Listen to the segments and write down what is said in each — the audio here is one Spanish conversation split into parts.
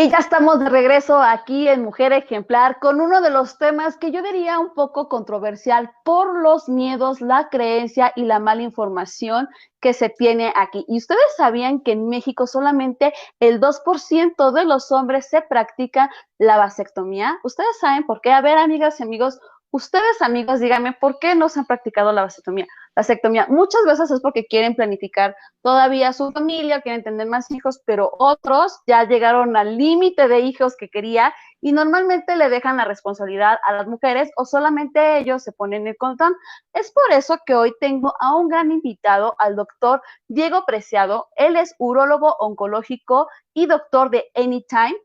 Y ya estamos de regreso aquí en Mujer Ejemplar con uno de los temas que yo diría un poco controversial por los miedos, la creencia y la mala información que se tiene aquí. ¿Y ustedes sabían que en México solamente el 2% de los hombres se practica la vasectomía? ¿Ustedes saben por qué? A ver, amigas y amigos, ustedes amigos, díganme, ¿por qué no se han practicado la vasectomía? Vasectomía muchas veces es porque quieren planificar todavía su familia, quieren tener más hijos, pero otros ya llegaron al límite de hijos que quería y normalmente le dejan la responsabilidad a las mujeres o solamente ellos se ponen el condón. Es por eso que hoy tengo a un gran invitado, al doctor Diego Preciado. Él es urólogo oncológico y doctor de Anytime.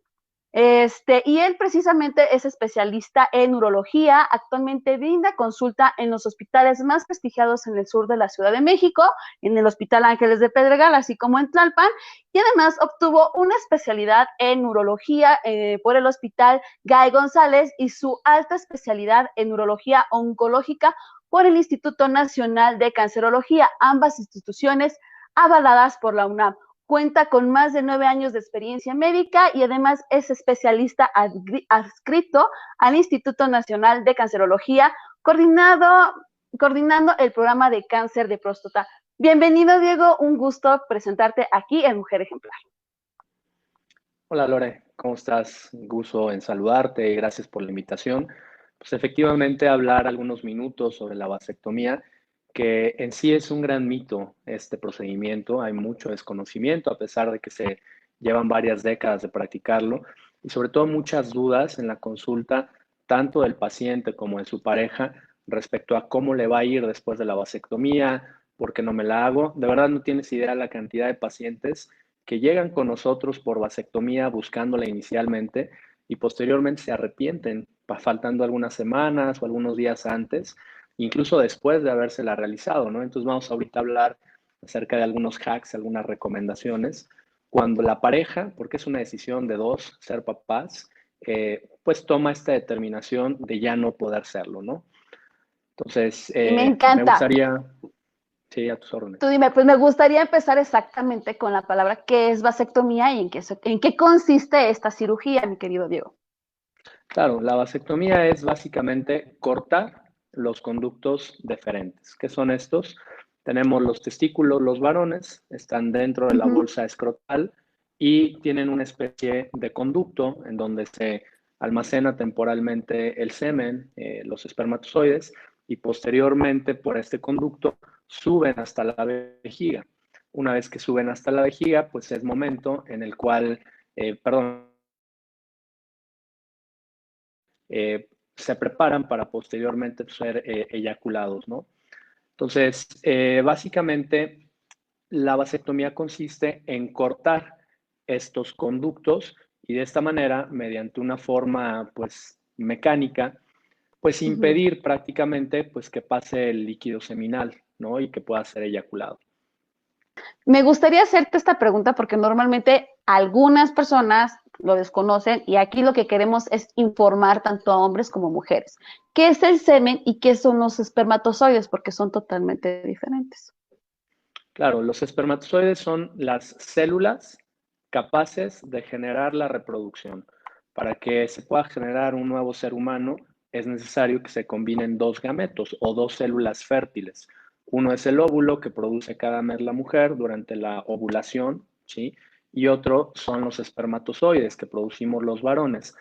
Y él precisamente es especialista en urología, actualmente brinda consulta en los hospitales más prestigiados en el sur de la Ciudad de México, en el Hospital Ángeles de Pedregal, así como en Tlalpan, y además obtuvo una especialidad en urología por el Hospital Gay González y su alta especialidad en urología oncológica por el Instituto Nacional de Cancerología, ambas instituciones avaladas por la UNAM. Cuenta con más de 9 años de experiencia médica y además es especialista adscrito al Instituto Nacional de Cancerología, coordinando el programa de cáncer de próstata. Bienvenido, Diego, un gusto presentarte aquí en Mujer Ejemplar. Hola Lore, ¿cómo estás? Gusto en saludarte y gracias por la invitación. Pues efectivamente hablar algunos minutos sobre la vasectomía, que en sí es un gran mito este procedimiento, hay mucho desconocimiento a pesar de que se llevan varias décadas de practicarlo y sobre todo muchas dudas en la consulta tanto del paciente como de su pareja respecto a cómo le va a ir después de la vasectomía, por qué no me la hago. De verdad no tienes idea la cantidad de pacientes que llegan con nosotros por vasectomía buscándola inicialmente y posteriormente se arrepienten, faltando algunas semanas o algunos días antes, incluso después de habérsela realizado, ¿no? Entonces vamos ahorita a hablar acerca de algunos hacks, algunas recomendaciones. Cuando la pareja, porque es una decisión de dos, ser papás, pues toma esta determinación de ya no poder serlo, ¿no? Entonces, Y me me encanta. gustaría, sí, a tus Tú órdenes. dime, pues me gustaría empezar exactamente con la palabra qué es vasectomía y en qué consiste esta cirugía, mi querido Diego. Claro, la vasectomía es básicamente cortar los conductos deferentes. ¿Qué son estos? Tenemos los testículos, los varones, están dentro de la bolsa escrotal y tienen una especie de conducto en donde se almacena temporalmente el semen, los espermatozoides, y posteriormente por este conducto suben hasta la vejiga. Una vez que suben hasta la vejiga, pues es momento en el cual, perdón, se preparan para posteriormente ser eyaculados, ¿no? Entonces, básicamente, la vasectomía consiste en cortar estos conductos y de esta manera, mediante una forma, pues, mecánica, pues, impedir prácticamente, pues, que pase el líquido seminal, ¿no? Y que pueda ser eyaculado. Me gustaría hacerte esta pregunta porque normalmente algunas personas lo desconocen y aquí lo que queremos es informar tanto a hombres como mujeres. ¿Qué es el semen y qué son los espermatozoides? Porque son totalmente diferentes. Claro, los espermatozoides son las células capaces de generar la reproducción. Para que se pueda generar un nuevo ser humano, es necesario que se combinen dos gametos o dos células fértiles. Uno es el óvulo que produce cada mes la mujer durante la ovulación, ¿sí? Y otro son los espermatozoides que producimos los varones.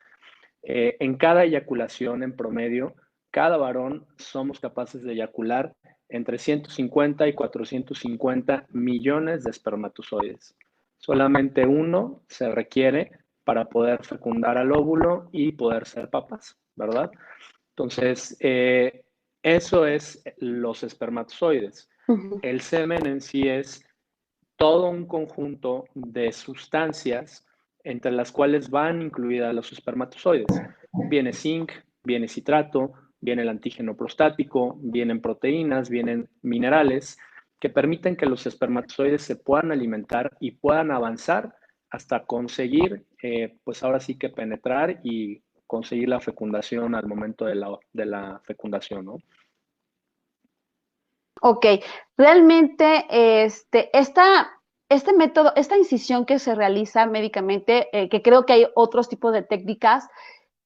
En cada eyaculación en promedio, cada varón somos capaces de eyacular entre 150 y 450 millones de espermatozoides. Solamente uno se requiere para poder fecundar al óvulo y poder ser papás, ¿verdad? Entonces, eso es los espermatozoides. Uh -huh. El semen en sí es todo un conjunto de sustancias entre las cuales van incluidas los espermatozoides. Viene zinc, viene citrato, viene el antígeno prostático, vienen proteínas, vienen minerales que permiten que los espermatozoides se puedan alimentar y puedan avanzar hasta conseguir, pues ahora sí que penetrar y conseguir la fecundación al momento de la fecundación, ¿no? Ok, realmente este método, esta incisión que se realiza médicamente, que creo que hay otros tipos de técnicas,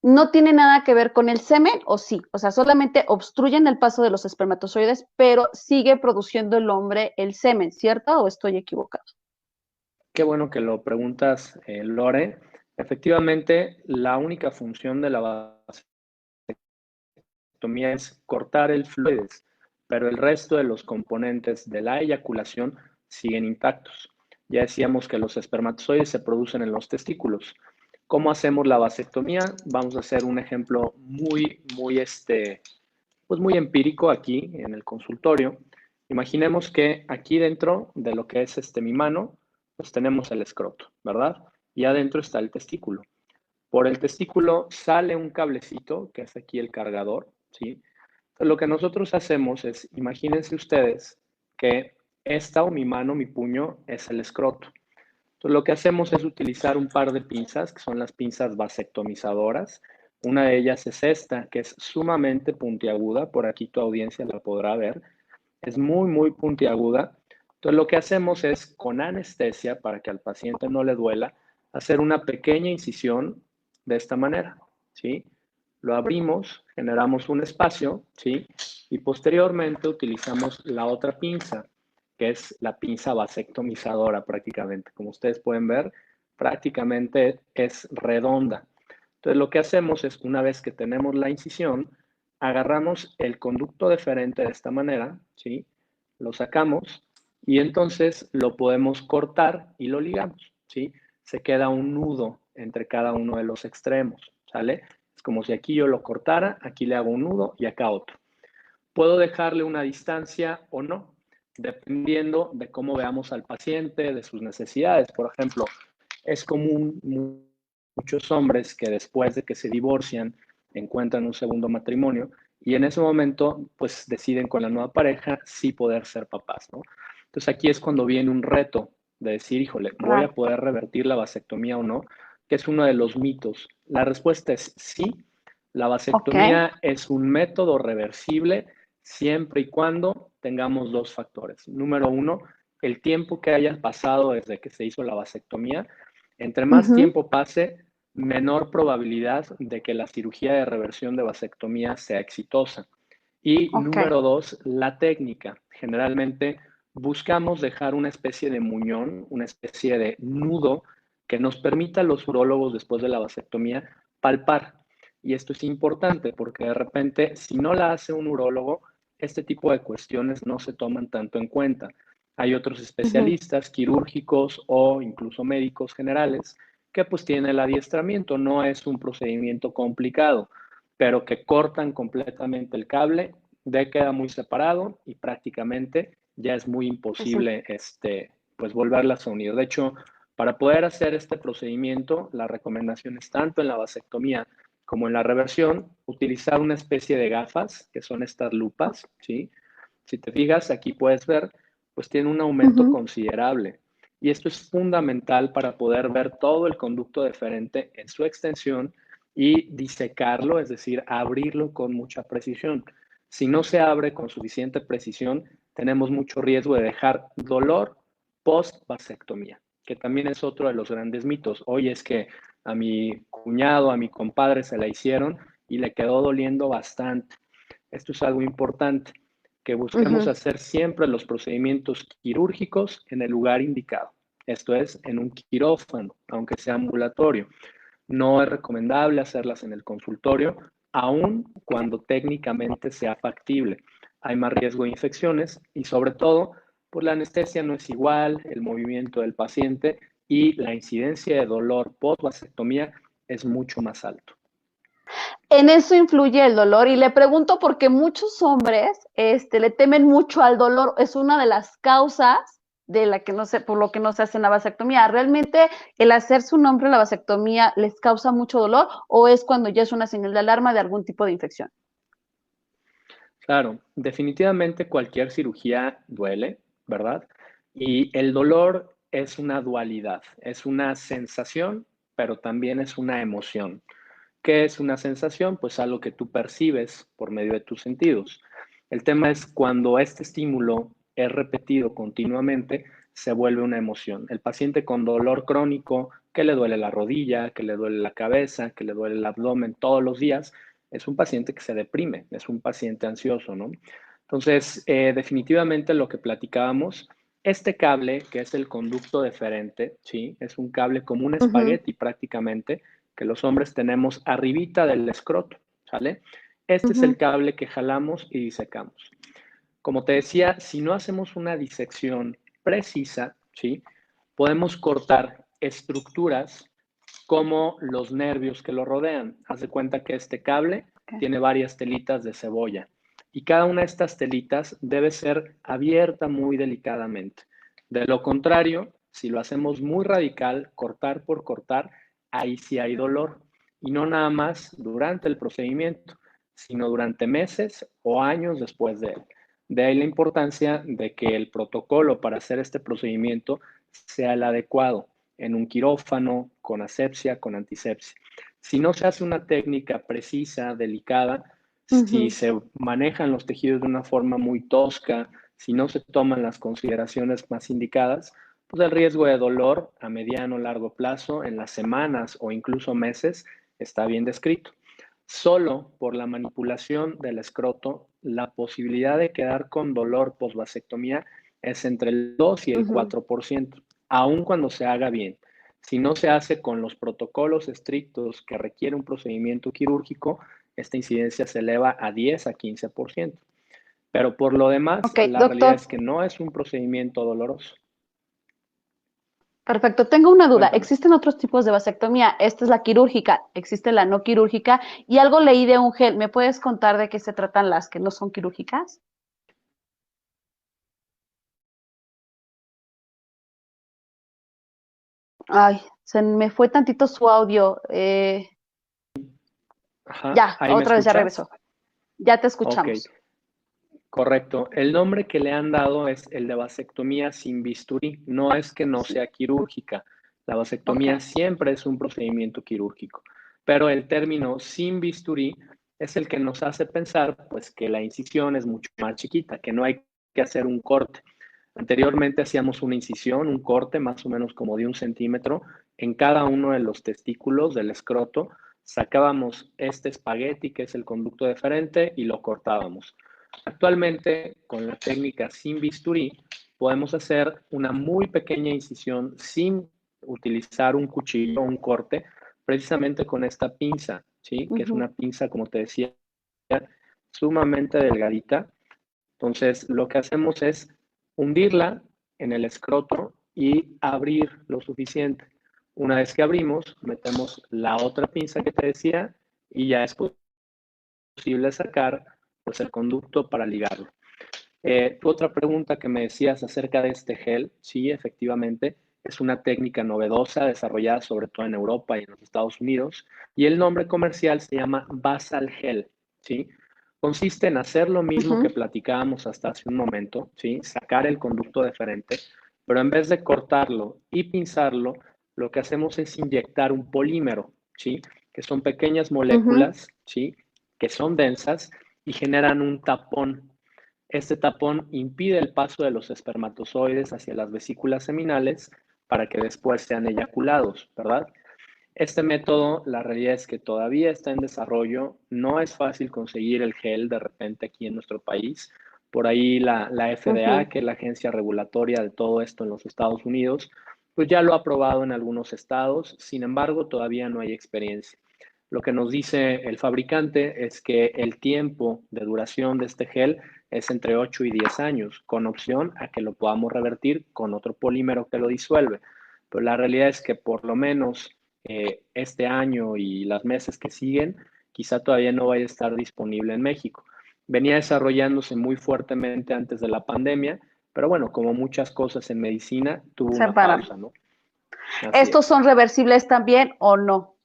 no tiene nada que ver con el semen, ¿o sí? O sea, solamente obstruyen el paso de los espermatozoides, pero sigue produciendo el hombre el semen, ¿cierto? ¿O estoy equivocado? Qué bueno que lo preguntas, Lore. Efectivamente, la única función de la vasectomía es cortar el fluides, pero el resto de los componentes de la eyaculación siguen intactos. Ya decíamos que los espermatozoides se producen en los testículos. ¿Cómo hacemos la vasectomía? Vamos a hacer un ejemplo pues muy empírico aquí en el consultorio. Imaginemos que aquí dentro de lo que es mi mano, pues tenemos el escroto, ¿verdad? Y adentro está el testículo. Por el testículo sale un cablecito, que es aquí el cargador, ¿sí? Entonces, lo que nosotros hacemos es, imagínense ustedes que esta o mi mano, mi puño, es el escroto. Entonces, lo que hacemos es utilizar un par de pinzas, que son las pinzas vasectomizadoras. Una de ellas es esta, que es sumamente puntiaguda. Por aquí tu audiencia la podrá ver. Es muy, muy puntiaguda. Entonces, lo que hacemos es, con anestesia, para que al paciente no le duela, hacer una pequeña incisión de esta manera, ¿sí? Lo abrimos, generamos un espacio, ¿sí? Y posteriormente utilizamos la otra pinza, que es la pinza vasectomizadora prácticamente. Como ustedes pueden ver, prácticamente es redonda. Entonces, lo que hacemos es, una vez que tenemos la incisión, agarramos el conducto deferente de esta manera, ¿sí? Lo sacamos y entonces lo podemos cortar y lo ligamos, ¿sí? Se queda un nudo entre cada uno de los extremos, ¿sale? Es como si aquí yo lo cortara, aquí le hago un nudo y acá otro. Puedo dejarle una distancia o no, dependiendo de cómo veamos al paciente, de sus necesidades. Por ejemplo, es común muchos hombres que después de que se divorcian encuentran un segundo matrimonio y en ese momento pues deciden con la nueva pareja sí poder ser papás, ¿no? Entonces aquí es cuando viene un reto de decir, híjole, ¿voy a Claro. poder revertir la vasectomía o no? Que es uno de los mitos. La respuesta es sí. La Ok. vasectomía es un método reversible siempre y cuando tengamos dos factores. Número uno, el tiempo que haya pasado desde que se hizo la vasectomía. Entre más Ujú. tiempo pase, menor probabilidad de que la cirugía de reversión de vasectomía sea exitosa. Y Ok. número dos, la técnica. Generalmente buscamos dejar una especie de muñón, una especie de nudo que nos permita a los urólogos después de la vasectomía palpar. Y esto es importante porque de repente, si no la hace un urólogo, este tipo de cuestiones no se toman tanto en cuenta. Hay otros Ujú. especialistas quirúrgicos o incluso médicos generales que pues tienen el adiestramiento. No es un procedimiento complicado, pero que cortan completamente el cable, queda muy separado y prácticamente ya es muy Sí, sí. imposible pues volverlas a unir. De hecho, para poder hacer este procedimiento, la recomendación es tanto en la vasectomía como en la reversión, utilizar una especie de gafas, que son estas lupas, ¿sí? Si te fijas, aquí puedes ver, pues tiene un aumento Ujú. considerable. Y esto es fundamental para poder ver todo el conducto deferente en su extensión y disecarlo, es decir, abrirlo con mucha precisión. Si no se abre con suficiente precisión, tenemos mucho riesgo de dejar dolor post-vasectomía, que también es otro de los grandes mitos. Hoy es que a mi cuñado, a mi compadre se la hicieron y le quedó doliendo bastante. Esto es algo importante, que busquemos Ujú. hacer siempre los procedimientos quirúrgicos en el lugar indicado. Esto es, en un quirófano, aunque sea ambulatorio. No es recomendable hacerlas en el consultorio, aun cuando técnicamente sea factible. Hay más riesgo de infecciones y sobre todo, pues la anestesia no es igual, el movimiento del paciente y la incidencia de dolor post-vasectomía es mucho más alto. En eso influye el dolor y le pregunto porque muchos hombres le temen mucho al dolor, es una de las causas de la que no se, por lo que no se hace la vasectomía. ¿Realmente el hacerse un hombre la vasectomía les causa mucho dolor o es cuando ya es una señal de alarma de algún tipo de infección? Claro, definitivamente cualquier cirugía duele, ¿verdad? Y el dolor es una dualidad, es una sensación, pero también es una emoción. ¿Qué es una sensación? Pues algo que tú percibes por medio de tus sentidos. El tema es cuando este estímulo es repetido continuamente, se vuelve una emoción. El paciente con dolor crónico, que le duele la rodilla, que le duele la cabeza, que le duele el abdomen todos los días, es un paciente que se deprime, es un paciente ansioso, ¿no? Entonces, definitivamente lo que platicábamos, este cable, que es el conducto deferente, ¿sí? Es un cable como un Ujú, espagueti prácticamente, que los hombres tenemos arribita del escroto, ¿sale? Este es el ujú. cable que jalamos y disecamos. Como te decía, si no hacemos una disección precisa, ¿sí? Podemos cortar estructuras como los nervios que lo rodean. Haz de cuenta que este cable Ok. tiene varias telitas de cebolla y cada una de estas telitas debe ser abierta muy delicadamente. De lo contrario, si lo hacemos muy radical, cortar por cortar, ahí sí hay dolor. Y no nada más durante el procedimiento, sino durante meses o años después de él. De ahí la importancia de que el protocolo para hacer este procedimiento sea el adecuado en un quirófano, con asepsia, con antisepsia. Si no se hace una técnica precisa, delicada, si Ujú. se manejan los tejidos de una forma muy tosca, si no se toman las consideraciones más indicadas, pues el riesgo de dolor a mediano o largo plazo, en las semanas o incluso meses, está bien descrito. Solo por la manipulación del escroto, la posibilidad de quedar con dolor post-vasectomía es entre el 2 y el Ujú. 4%, aun cuando se haga bien. Si no se hace con los protocolos estrictos que requiere un procedimiento quirúrgico, esta incidencia se eleva a 10 a 15%. Pero por lo demás, Ok, la realidad doctor, es que no es un procedimiento doloroso. perfecto. Tengo una duda. Cuéntame. ¿Existen otros tipos de vasectomía? Esta es la quirúrgica, existe la no quirúrgica y algo leí de un gel. ¿Me puedes contar de qué se tratan las que no son quirúrgicas? Ay, se me fue tantito su audio. Ajá, Ya, ¿ahí me otra vez ya escuchas? regresó. Ya te Ok, escuchamos. correcto. El nombre que le han dado es el de vasectomía sin bisturí. No es que no Sí. sea quirúrgica. La Ok. vasectomía siempre es un procedimiento quirúrgico, pero el término sin bisturí es el que nos hace pensar pues que la incisión es mucho más chiquita, que no hay que hacer un corte. Anteriormente hacíamos una incisión, un corte más o menos como de 1 centímetro en cada uno de los testículos del escroto. Sacábamos este espagueti, que es el conducto deferente, y lo cortábamos. Actualmente, con la técnica sin bisturí, podemos hacer una muy pequeña incisión sin utilizar un cuchillo o un corte, precisamente con esta pinza, ¿sí? Que es Ujú. una pinza, como te decía, sumamente delgadita. Entonces, lo que hacemos es hundirla en el escroto y abrir lo suficiente. Una vez que abrimos, metemos la otra pinza que te decía y ya es posible sacar pues, el conducto para ligarlo. Tu otra pregunta que me decías acerca de este gel, sí, efectivamente, es una técnica novedosa desarrollada sobre todo en Europa y en los Estados Unidos, y el nombre comercial se llama Basal Gel, ¿sí? Consiste en hacer lo mismo que Ujú. platicábamos hasta hace un momento, ¿sí? Sacar el conducto deferente, pero en vez de cortarlo y pinzarlo, lo que hacemos es inyectar un polímero, ¿sí? Que son pequeñas Ujú. moléculas, ¿sí? Que son densas y generan un tapón. Este tapón impide el paso de los espermatozoides hacia las vesículas seminales para que después sean eyaculados, ¿verdad? Este método, la realidad es que todavía está en desarrollo. No es fácil conseguir el gel de repente aquí en nuestro país. Por ahí la FDA, Ujú. que es la agencia regulatoria de todo esto en los Estados Unidos, pues ya lo ha aprobado en algunos estados. Sin embargo, todavía no hay experiencia. Lo que nos dice el fabricante es que el tiempo de duración de este gel es entre 8 y 10 años, con opción a que lo podamos revertir con otro polímero que lo disuelve. Pero la realidad es que por lo menos este año y las meses que siguen, quizá todavía no vaya a estar disponible en México. Venía desarrollándose muy fuertemente antes de la pandemia, pero bueno, como muchas cosas en medicina, tuvo Se una paran. pausa, ¿no? Así ¿Estos es. son reversibles también o no?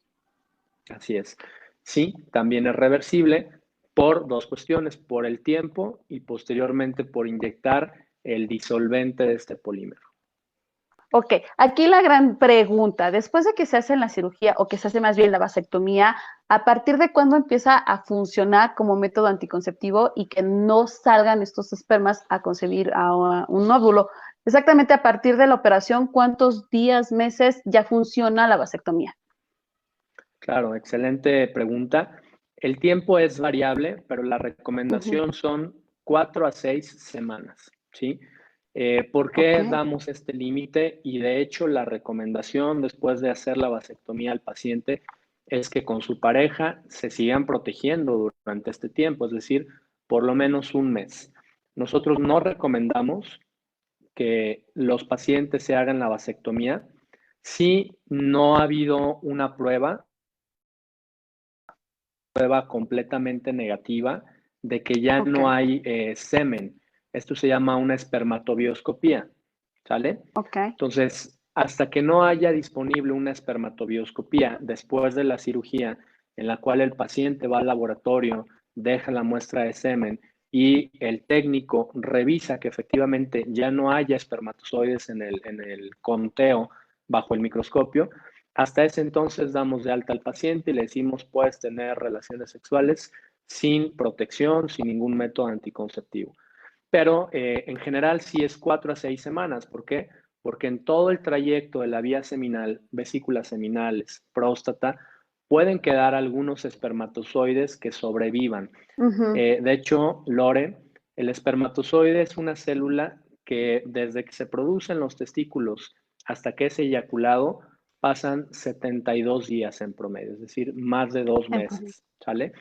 Así es. Sí, también es reversible por dos cuestiones, por el tiempo y posteriormente por inyectar el disolvente de este polímero. Ok, aquí la gran pregunta, después de que se hace la cirugía o que se hace más bien la vasectomía, ¿a partir de cuándo empieza a funcionar como método anticonceptivo y que no salgan estos espermas a concebir a un óvulo? Exactamente a partir de la operación, ¿cuántos días, meses ya funciona la vasectomía? Claro, excelente pregunta. El tiempo es variable, pero la Ujú. recomendación son 4 a 6 semanas, ¿sí? ¿Por Ok, qué damos este límite? Y de hecho, la recomendación después de hacer la vasectomía al paciente es que con su pareja se sigan protegiendo durante este tiempo, es decir, por lo menos un mes. Nosotros no recomendamos que los pacientes se hagan la vasectomía si no ha habido una prueba completamente negativa de que ya ok, no hay semen. Esto se llama una espermatobioscopía, ¿sale? ok. Entonces, hasta que no haya disponible una espermatobioscopía después de la cirugía, en la cual el paciente va al laboratorio, deja la muestra de semen y el técnico revisa que efectivamente ya no haya espermatozoides en el conteo bajo el microscopio, hasta ese entonces damos de alta al paciente y le decimos puedes tener relaciones sexuales sin protección, sin ningún método anticonceptivo. Pero en general sí es 4 a 6 semanas. ¿Por qué? Porque en todo el trayecto de la vía seminal, vesículas seminales, próstata, pueden quedar algunos espermatozoides que sobrevivan. Ujú. De hecho, Lore, el espermatozoide es una célula que desde que se produce en los testículos hasta que es eyaculado pasan 72 días en promedio, es decir, más de 2 meses, ¿sale?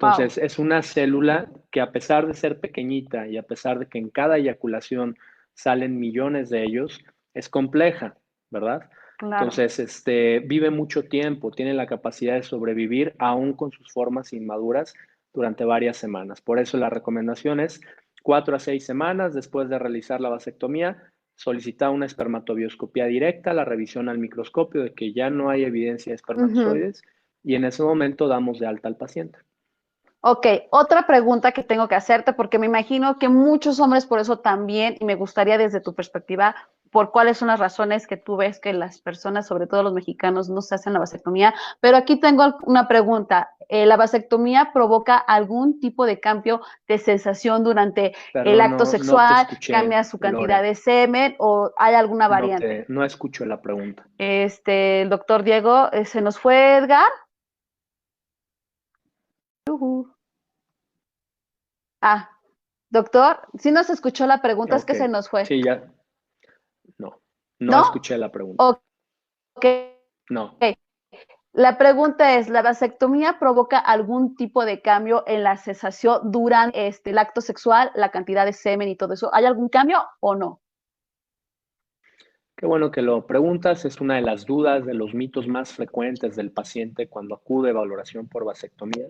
Wow, Entonces, es una célula que a pesar de ser pequeñita y a pesar de que en cada eyaculación salen millones de ellos, es compleja, ¿verdad? claro. Entonces, vive mucho tiempo, tiene la capacidad de sobrevivir aún con sus formas inmaduras durante varias semanas. Por eso la recomendación es 4 a 6 semanas después de realizar la vasectomía, solicitar una espermatobioscopía directa, la revisión al microscopio de que ya no hay evidencia de Ujú. espermatozoides y en ese momento damos de alta al paciente. Ok, otra pregunta que tengo que hacerte, porque me imagino que muchos hombres por eso también, y me gustaría desde tu perspectiva, por cuáles son las razones que tú ves que las personas, sobre todo los mexicanos, no se hacen la vasectomía. Pero aquí tengo una pregunta. ¿La vasectomía provoca algún tipo de cambio de sensación durante el Perdón, acto no te sexual? escuché, ¿Cambia su cantidad Lore. de semen o hay alguna variante? No escucho la pregunta. El doctor Diego, ¿se nos fue Edgar? Ujú. Ah, doctor, si nos escuchó la pregunta, es Ok, que se nos fue. sí, ya. No, no ¿No? escuché la pregunta. Ok. No. La pregunta es, ¿la vasectomía provoca algún tipo de cambio en la cesación durante el acto sexual, la cantidad de semen y todo eso? ¿Hay algún cambio o no? Qué bueno que lo preguntas. Es una de las dudas, de los mitos más frecuentes del paciente cuando acude a valoración por vasectomía.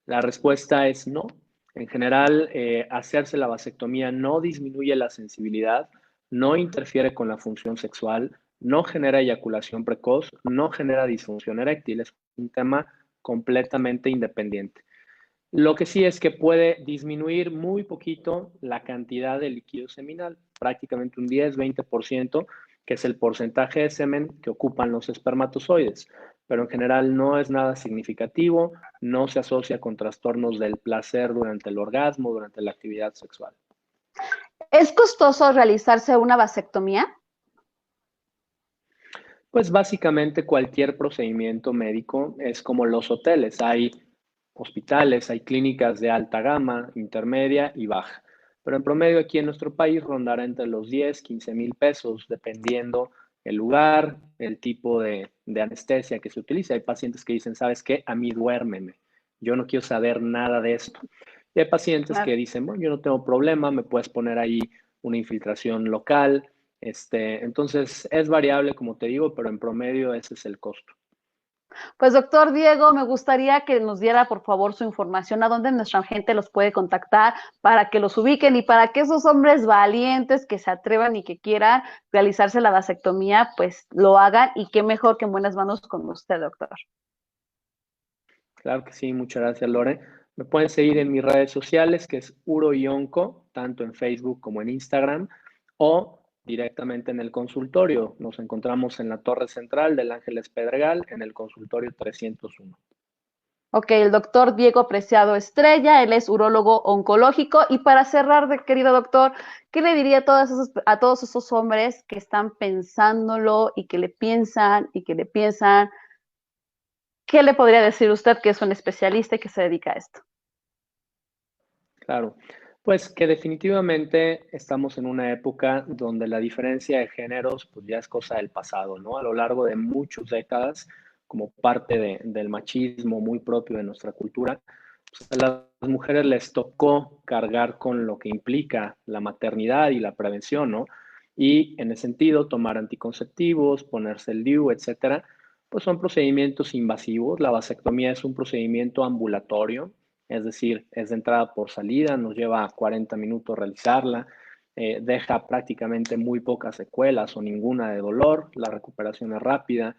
La respuesta es no. En general, hacerse la vasectomía no disminuye la sensibilidad, no interfiere con la función sexual, no genera eyaculación precoz, no genera disfunción eréctil. Es un tema completamente independiente. Lo que sí es que puede disminuir muy poquito la cantidad de líquido seminal, prácticamente un 10-20%, que es el porcentaje de semen que ocupan los espermatozoides, pero en general no es nada significativo, no se asocia con trastornos del placer durante el orgasmo, durante la actividad sexual. ¿Es costoso realizarse una vasectomía? Pues básicamente cualquier procedimiento médico es como los hoteles. Hay hospitales, hay clínicas de alta gama, intermedia y baja. Pero en promedio aquí en nuestro país rondará entre los 10, 15 mil pesos, dependiendo el lugar, el tipo de anestesia que se utiliza. Hay pacientes que dicen, ¿sabes qué? A mí duérmeme. Yo no quiero saber nada de esto. Y hay pacientes Claro. que dicen, bueno, yo no tengo problema, me puedes poner ahí una infiltración local. Entonces es variable, como te digo, pero en promedio ese es el costo. Pues doctor Diego, me gustaría que nos diera por favor su información, a dónde nuestra gente los puede contactar para que los ubiquen y para que esos hombres valientes que se atrevan y que quieran realizarse la vasectomía, pues lo hagan y qué mejor que en buenas manos con usted, doctor. Claro que sí, muchas gracias, Lore. Me pueden seguir en mis redes sociales, que es Uro tanto en Facebook como en Instagram, o directamente en el consultorio. Nos encontramos en la Torre Central del Ángeles Pedregal, en el consultorio 301. Ok, el doctor Diego Preciado Estrella, él es urólogo oncológico. Y para cerrar, querido doctor, ¿qué le diría a todos esos hombres que están pensándolo y que le piensan y que le piensan? ¿Qué le podría decir usted, que es un especialista y que se dedica a esto? Claro, pues que definitivamente estamos en una época donde la diferencia de géneros pues ya es cosa del pasado, ¿no? A lo largo de muchas décadas, como parte del machismo muy propio de nuestra cultura, pues a las mujeres les tocó cargar con lo que implica la maternidad y la prevención, ¿no? Y en ese sentido, tomar anticonceptivos, ponerse el DIU, etcétera, pues son procedimientos invasivos. La vasectomía es un procedimiento ambulatorio, es decir, es de entrada por salida, nos lleva 40 minutos realizarla, deja prácticamente muy pocas secuelas o ninguna de dolor, la recuperación es rápida.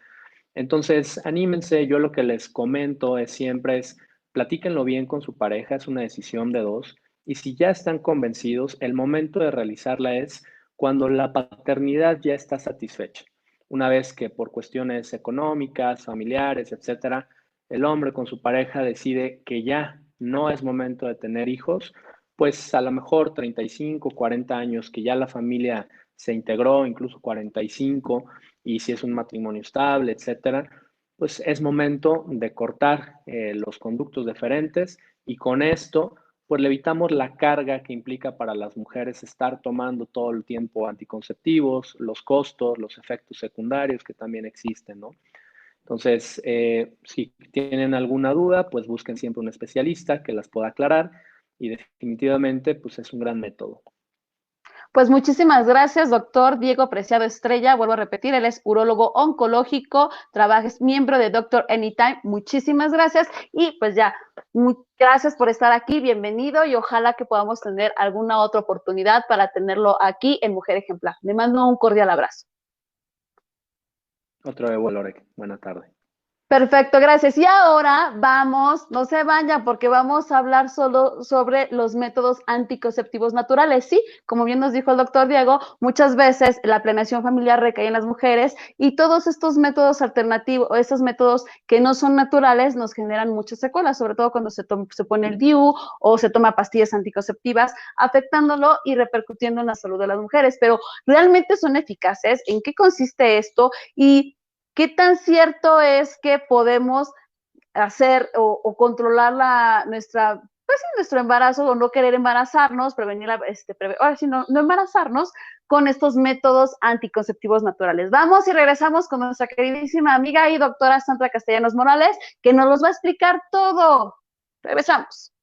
Entonces, anímense, yo lo que les comento es siempre es, platíquenlo bien con su pareja, es una decisión de dos, y si ya están convencidos, el momento de realizarla es cuando la paternidad ya está satisfecha. Una vez que por cuestiones económicas, familiares, etcétera, el hombre con su pareja decide que ya no es momento de tener hijos, pues a lo mejor 35, 40 años que ya la familia se integró, incluso 45, y si es un matrimonio estable, etcétera, pues es momento de cortar los conductos deferentes y con esto pues le evitamos la carga que implica para las mujeres estar tomando todo el tiempo anticonceptivos, los costos, los efectos secundarios que también existen, ¿no? Entonces, si tienen alguna duda, pues busquen siempre un especialista que las pueda aclarar y definitivamente pues es un gran método. Pues muchísimas gracias, doctor Diego Preciado Estrella. Vuelvo a repetir, él es urólogo oncológico, trabaja, es miembro de Doctor Anytime. Muchísimas gracias. Y pues ya, gracias por estar aquí, bienvenido, y ojalá que podamos tener alguna otra oportunidad para tenerlo aquí en Mujer Ejemplar. Le mando un cordial abrazo. Otro de Lore. Buena tarde. Perfecto, gracias. Y ahora vamos, no se vayan porque vamos a hablar solo sobre los métodos anticonceptivos naturales. Sí, como bien nos dijo el doctor Diego, muchas veces la planeación familiar recae en las mujeres y todos estos métodos alternativos, o estos métodos que no son naturales, nos generan muchas secuelas, sobre todo cuando se pone el DIU o se toma pastillas anticonceptivas, afectándolo y repercutiendo en la salud de las mujeres. Pero ¿realmente son eficaces? ¿En qué consiste esto? Y ¿qué tan cierto es que podemos hacer o controlar nuestro embarazo o no querer embarazarnos, ahora sí, no embarazarnos con estos métodos anticonceptivos naturales? Vamos y regresamos con nuestra queridísima amiga y doctora Sandra Castellanos Morales, que nos los va a explicar todo. Regresamos.